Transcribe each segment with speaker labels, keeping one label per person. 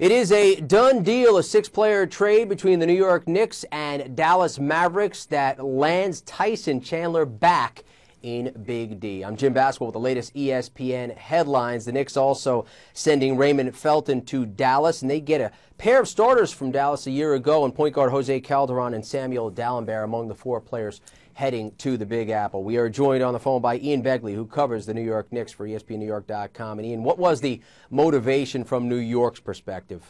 Speaker 1: It is a done deal, a six-player trade between the New York Knicks and Dallas Mavericks that lands Tyson Chandler back in Big D. I'm Jim Basquill with the latest ESPN headlines. The Knicks also sending Raymond Felton to Dallas, and they get a pair of starters from Dallas a year ago, and point guard Jose Calderon and Samuel Dalembert among the four players heading to the Big Apple. We are joined on the phone by Ian Begley, who covers the New York Knicks for ESPNNewYork.com. And Ian, what was the motivation from New York's perspective?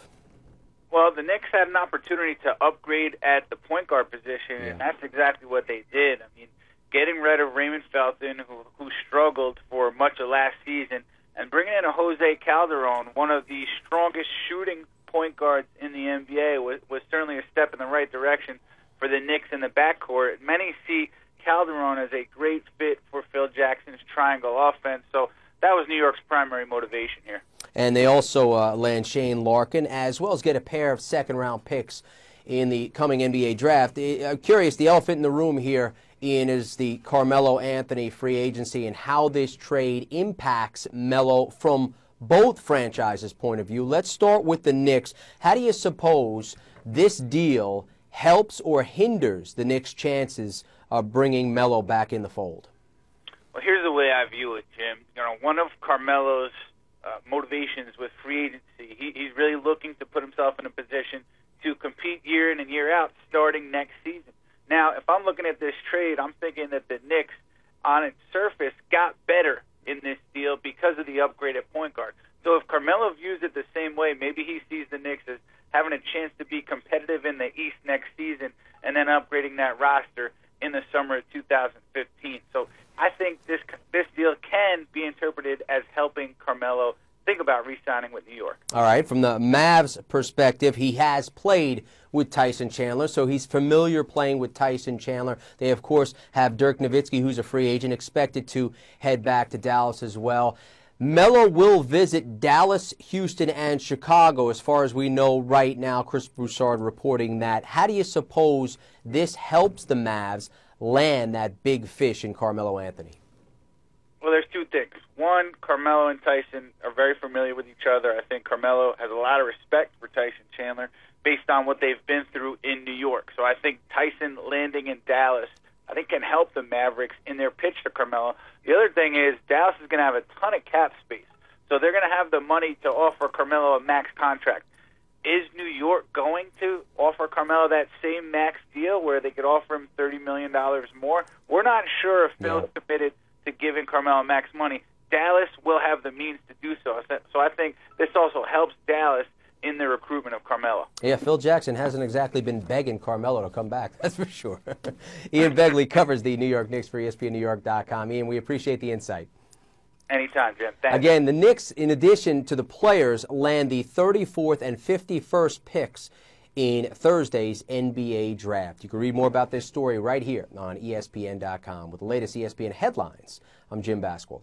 Speaker 2: Well, the Knicks had an opportunity to upgrade at the point guard position, and that's exactly what they did. I mean, getting rid of Raymond Felton, who struggled for much of last season, and bringing in a Jose Calderon, one of the strongest shooting point guards in the NBA, was certainly a step in the right direction for the Knicks in the backcourt. Many see Calderon as a great fit for Phil Jackson's triangle offense, so that was New York's primary motivation here. And
Speaker 1: they also land Shane Larkin, as well as get a pair of second-round picks in the coming NBA draft. I'm curious, the elephant in the room here, Ian, is the Carmelo Anthony free agency and how this trade impacts Melo from both franchises' point of view. Let's start with the Knicks. How do you suppose this deal helps or hinders the Knicks' chances of bringing Melo back in the fold?
Speaker 2: Well, here's the way I view it, Jim. You know, one of Carmelo's motivations with free agency, he's really looking to put himself in a position to compete year in and year out starting next season. Now, if I'm looking at this trade, I'm thinking that the Knicks, on its surface, got better in this deal because of the upgrade at point guard. So if Carmelo views it the same way, maybe he sees the Knicks as having a chance to be competitive in the East next season and then upgrading that roster in the summer of 2015. So I think this deal can be interpreted as helping Carmelo think about re-signing with New York.
Speaker 1: All right, from the Mavs' perspective, he has played with Tyson Chandler, so he's familiar playing with Tyson Chandler. They, of course, have Dirk Nowitzki, who's a free agent, expected to head back to Dallas as well. Melo will visit Dallas, Houston, and Chicago, as far as we know right now. Chris Broussard reporting that. How do you suppose this helps the Mavs land that big fish in Carmelo Anthony?
Speaker 2: Well, there's two things. One, Carmelo and Tyson are very familiar with each other. I think Carmelo has a lot of respect for Tyson Chandler based on what they've been through in New York. So I think Tyson landing in Dallas, I think, can help the Mavericks in their pitch to Carmelo. The other thing is Dallas is going to have a ton of cap space, so they're going to have the money to offer Carmelo a max contract. Is New York going to offer Carmelo that same max deal where they could offer him $30 million more? We're not sure if Phil's committed to giving Carmelo max money. Dallas will have the means to do so. So I think this also helps Dallas in the recruitment of Carmelo.
Speaker 1: Yeah, Phil Jackson hasn't exactly been begging Carmelo to come back, that's for sure. Ian Begley covers the New York Knicks for ESPNNewYork.com. Ian, we appreciate the insight.
Speaker 2: Anytime, Jim. Thanks.
Speaker 1: Again, the Knicks, in addition to the players, land the 34th and 51st picks in Thursday's NBA draft. You can read more about this story right here on ESPN.com. With the latest ESPN headlines, I'm Jim Basquill.